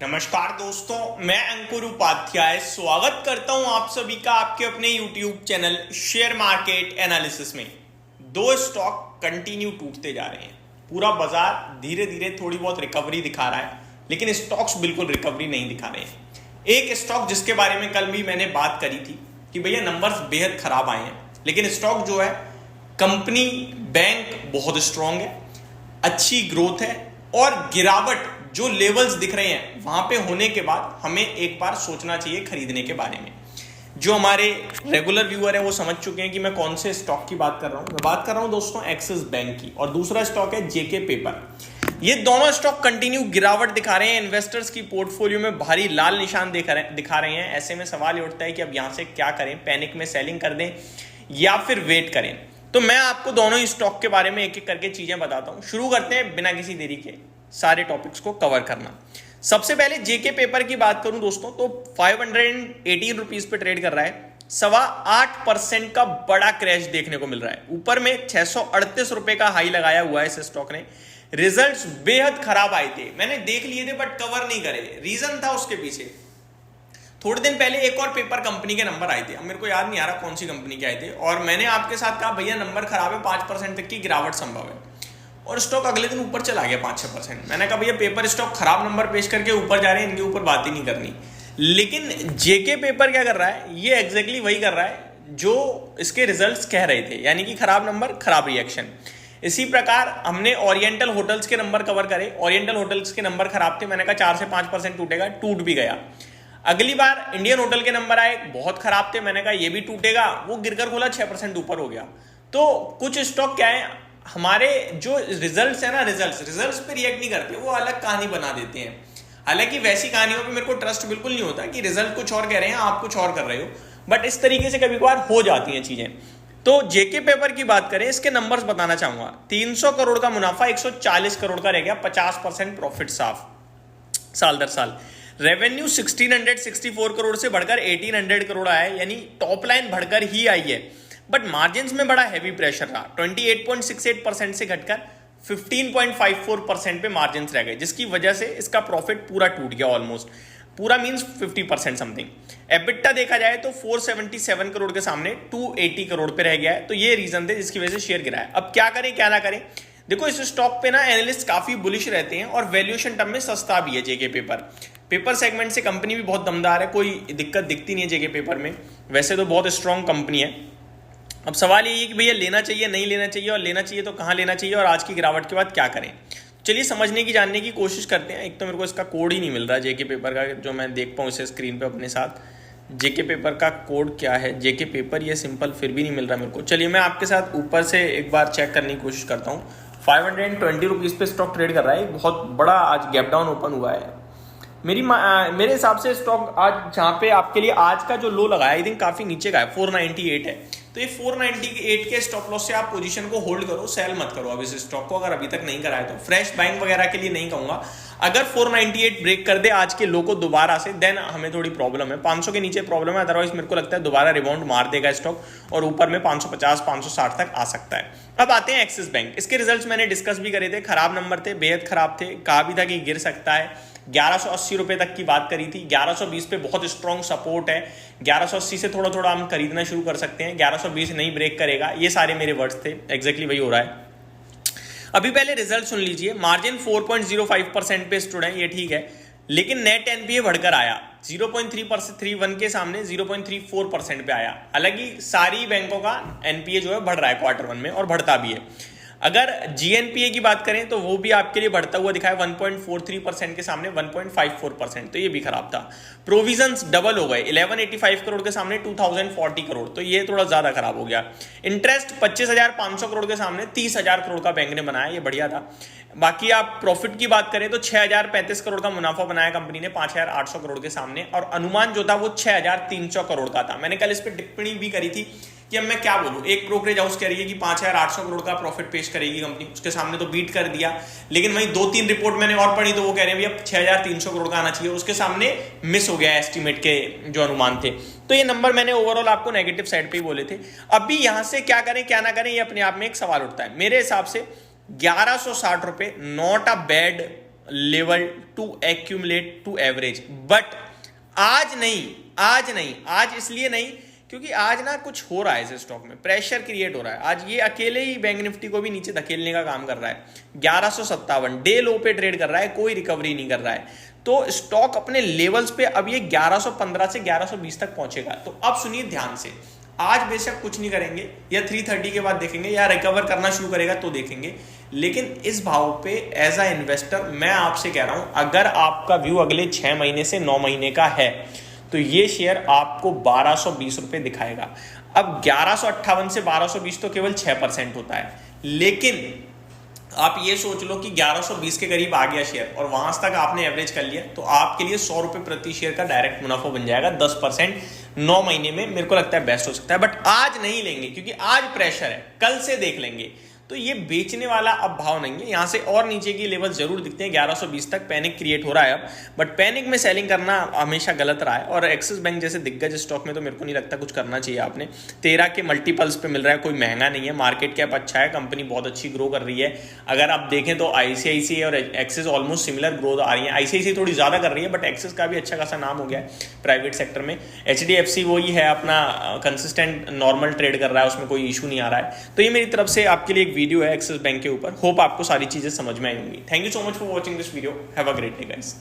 नमस्कार दोस्तों, मैं अंकुर उपाध्याय स्वागत करता हूं आप सभी का आपके अपने YouTube channel share market analysis में। दो स्टॉक कंटिन्यू टूटते जा रहे हैं। पूरा बाजार धीरे धीरे थोड़ी बहुत रिकवरी दिखा रहा है, लेकिन स्टॉक्स बिल्कुल रिकवरी नहीं दिखा रहे हैं। एक स्टॉक जिसके बारे में कल भी मैंने बात करी थी कि भैया नंबर्स बेहद खराब आए हैं, लेकिन स्टॉक जो है कंपनी बैंक बहुत स्ट्रांग है, अच्छी ग्रोथ है और गिरावट जो लेवल्स दिख रहे हैं वहां पे होने के बाद हमें एक बार सोचना चाहिए खरीदने के बारे में। जो हमारे रेगुलर व्यूअर है वो समझ चुके हैं कि मैं कौन से स्टॉक की बात कर रहा हूं। मैं बात कर रहा हूं दोस्तों एक्सिस बैंक की, और दूसरा स्टॉक है जेके पेपर। ये दोनों स्टॉक कंटिन्यू गिरावट दिखा रहे हैं, इन्वेस्टर्स की पोर्टफोलियो में भारी लाल निशान दिखा रहे हैं। ऐसे में सवाल ये उठता है कि अब यहां से क्या करें, पैनिक में सेलिंग कर दें या फिर वेट करें। तो मैं आपको दोनों ही स्टॉक के बारे में एक एक करके चीजें बताता हूं। शुरू करते हैं बिना किसी देरी के सारे टॉपिक्स को कवर करना। सबसे पहले जेके पेपर की बात करूं दोस्तों तो 518 रुपीज पे ट्रेड कर रहा है। 8.25% का बड़ा क्रैश देखने को मिल रहा है। ऊपर में 638 रुपए का हाई लगाया हुआ है इस स्टॉक ने। रिजल्ट्स बेहद खराब आए थे, मैंने देख लिए थे बट कवर नहीं करे। रीजन था उसके पीछे, थोड़े दिन पहले एक और पेपर कंपनी के नंबर आए थे, अब मेरे को याद नहीं आ रहा कौन सी कंपनी के आए थे, और मैंने आपके साथ कहा भैया नंबर खराब है, 5% तक की गिरावट संभव है, और स्टॉक अगले दिन ऊपर चला गया 5-6%। मैंने कहा भैया पेपर स्टॉक खराब नंबर पेश करके ऊपर जा रहे हैं, इनके ऊपर बात ही नहीं करनी। लेकिन जेके पेपर क्या कर रहा है, ये एग्जैक्टली वही कर रहा है जो इसके रिजल्ट्स कह रहे थे, यानी कि खराब नंबर खराब रिएक्शन। इसी प्रकार हमने ओरिएंटल होटल्स के नंबर कवर करे। ओरिएंटल होटल्स के नंबर खराब थे, मैंने कहा 4 से 5% टूटेगा, टूट भी गया। अगली बार इंडियन होटल के नंबर आए, बहुत खराब थे, मैंने कहा ये भी टूटेगा, वो गिरकर खोला 6% ऊपर हो गया। तो कुछ स्टॉक क्या है, हमारे जो रिजल्ट्स है ना, रिजल्ट्स पे रिएक्ट नहीं करते, वो अलग कहानी बना देते हैं। हालांकि वैसी कहानियों पे मेरे को ट्रस्ट बिल्कुल नहीं होता कि रिजल्ट कुछ और कह रहे हैं आप कुछ और कर रहे हो, बट इस तरीके से कभी कभार हो जाती हैं चीजें। तो जेके पेपर की बात करें, इसके नंबर्स बताना चाहूंगा। 300 करोड़ का मुनाफा 140 करोड़ का रह गया, 50% प्रॉफिट साफ साल दर साल। रेवेन्यू 1664 करोड़ से बढ़कर 1800 करोड़ आया है, यानी टॉप लाइन बढ़कर ही आई है, बट मार्जिन्स में बड़ा हैवी प्रेशर रहा। 28.68% से घटकर 15.54% पे मार्जिन्स रह गए, जिसकी वजह से इसका प्रॉफिट पूरा टूट गया, ऑलमोस्ट पूरा मींस 50% समथिंग। एबिटा देखा जाए तो 477 करोड़ के सामने 280 करोड़ पे रह गया है। तो ये रीजन थे जिसकी वजह से शेयर गिरा है। अब क्या करें क्या ना करें, देखो इस स्टॉक पे ना एनालिस्ट काफी बुलिश रहते हैं और वैल्यूएशन टर्म में सस्ता भी है जेके पेपर सेगमेंट से कंपनी भी बहुत दमदार है, कोई दिक्कत दिखती नहीं है जेके पेपर में, वैसे तो बहुत स्ट्रॉन्ग कंपनी है। अब सवाल ये है कि भैया लेना चाहिए नहीं लेना चाहिए, और लेना चाहिए तो कहाँ लेना चाहिए, और आज की गिरावट के बाद क्या करें। चलिए समझने की जानने की कोशिश करते हैं। एक तो मेरे को इसका कोड ही नहीं मिल रहा जेके पेपर का, जो मैं देख पाऊँ इसे स्क्रीन पे अपने साथ। जेके पेपर का कोड क्या है, जेके पेपर, ये सिंपल फिर भी नहीं मिल रहा मेरे को। चलिए मैं आपके साथ ऊपर से एक बार चेक करने की कोशिश करता हूँ। 520 रुपीज़ पे स्टॉक ट्रेड कर रहा है, एक बहुत बड़ा आज गैप डाउन ओपन हुआ है। मेरे हिसाब से स्टॉक आज जहाँ पे आपके लिए आज का जो लो लगा है, आई थिंक काफी नीचे का है, 498 है। तो ये 498 के स्टॉप लॉस से आप पोजीशन को होल्ड करो, सेल मत करो अब इस स्टॉक को, अगर अभी तक नहीं कराए तो। फ्रेश बाइंग वगैरह के लिए नहीं कहूंगा। अगर 498 ब्रेक कर दे आज के लो को दोबारा से, देन हमें थोड़ी प्रॉब्लम है। 500 के नीचे प्रॉब्लम है, अदरवाइज मेरे को लगता है दोबारा रिबाउंड मार देगा स्टॉक और ऊपर में 550-560 तक आ सकता है। अब आते हैं एक्सिस बैंक। इसके रिजल्ट्स मैंने डिस्कस भी करे थे, खराब नंबर थे, बेहद खराब थे, कहा भी था कि गिर सकता है। 1180 रुपए तक की बात करी थी, 1120 पे बहुत स्ट्रॉन्ग सपोर्ट है, 1180 से थोड़ा थोड़ा हम खरीदना शुरू कर सकते हैं, 1120 नहीं ब्रेक करेगा, ये सारे मेरे वर्ड्स थे, एग्जैक्टली वही हो रहा है। अभी पहले रिजल्ट सुन लीजिए। मार्जिन 4.05% पे स्टूड है, ये ठीक है, लेकिन नेट एनपीए बढ़कर आया 0.331 के सामने 0.34% पे आया। हालांकि सारी बैंकों का एनपीए जो है बढ़ रहा है क्वार्टर 1 में, और बढ़ता भी है। अगर जीएनपीए की बात करें तो वो भी आपके लिए बढ़ता हुआ दिखा है, 1.43% के सामने 1.54%, तो ये भी खराब था। प्रोविजंस डबल हो गए, 1185 करोड़ के सामने 2040 करोड़, तो ये थोड़ा ज्यादा खराब हो गया। इंटरेस्ट 25,500 करोड़ के सामने 30,000 करोड़ का बैंक ने बनाया, ये बढ़िया था। बाकी आप प्रॉफिट की बात करें तो 6,035 करोड़ का मुनाफा बनाया कंपनी ने 5,800 करोड़ के सामने, और अनुमान जो था वो 6,300 करोड़ का था। मैंने कल इस पर टिप्पणी भी करी थी कि अब मैं क्या बोलूं, एक ब्रोकरेज हाउस कह रही है कि 5,800 करोड़ का प्रॉफिट पेश करेगी कंपनी, उसके सामने तो बीट कर दिया, लेकिन वहीं 2-3 रिपोर्ट मैंने और पढ़ी तो वो कह रहे हैं भैया 6,300 करोड़ का आना चाहिए, उसके सामने मिस हो गया एस्टिमेट के जो अनुमान थे। तो ये नंबर मैंने ओवरऑल आपको नेगेटिव साइड पे ही बोले थे। अभी यहां से क्या करें क्या ना करें, ये अपने आप में एक सवाल उठता है। मेरे हिसाब से 1160 रुपए not a bad level to accumulate to average, but आज इसलिए नहीं क्योंकि आज ना कुछ हो रहा है इस स्टॉक में, प्रेशर क्रिएट हो रहा है। आज ये अकेले ही बैंक निफ्टी को भी नीचे धकेलने का काम कर रहा है। 1157 डे लो पे ट्रेड कर रहा है, कोई रिकवरी नहीं कर रहा है। तो स्टॉक अपने लेवल्स पे अब ये 1115 से 1120 तक पहुंचेगा। तो अब सुनिए ध्यान से, आज बेशक कुछ नहीं करेंगे या 330 के बाद देखेंगे या रिकवर करना शुरू करेगा तो देखेंगे, लेकिन इस भाव पे एज अ इन्वेस्टर मैं आपसे कह रहा हूं, अगर आपका व्यू अगले 6 महीने से 9 महीने का है तो ये शेयर आपको 1220 रुपए दिखाएगा। अब 1158 से 1220 तो केवल 6% होता है, लेकिन आप ये सोच लो कि 1120 के करीब आ गया शेयर और वहां तक आपने एवरेज कर लिया, तो आपके लिए 100 रुपए प्रति शेयर का डायरेक्ट मुनाफा बन जाएगा। 10% 9 महीने में मेरे को लगता है बेस्ट हो सकता है, बट आज नहीं लेंगे क्योंकि आज प्रेशर है, कल से देख लेंगे। तो ये बेचने वाला अब भाव नहीं है। यहां से और नीचे की लेवल जरूर दिखते हैं 1120 तक, पैनिक क्रिएट हो रहा है अब, बट पैनिक में सेलिंग करना हमेशा गलत रहा है। और एक्सिस बैंक जैसे दिग्गज स्टॉक में तो मेरे को नहीं लगता कुछ करना चाहिए आपने। 13 के मल्टीपल्स पे मिल रहा है, कोई महंगा नहीं है, मार्केट कैप अच्छा है, कंपनी बहुत अच्छी ग्रो कर रही है। अगर आप देखें तो आईसीआईसीआई और एक्सिस ऑलमोस्ट सिमिलर ग्रोथ आ रही है। आईसीआईसीआई थोड़ी ज्यादा कर रही है, बट एक्सिस का भी अच्छा खासा नाम हो गया है प्राइवेट सेक्टर में। एचडीएफसी वही है, अपना कंसिस्टेंट नॉर्मल ट्रेड कर रहा है, उसमें कोई इशू नहीं आ रहा है। तो ये मेरी तरफ से आपके लिए एक वीडियो है एक्सिस बैंक के ऊपर। होप आपको सारी चीजें समझ में आई होंगी। Thank you so much for watching this video. Have a great day guys.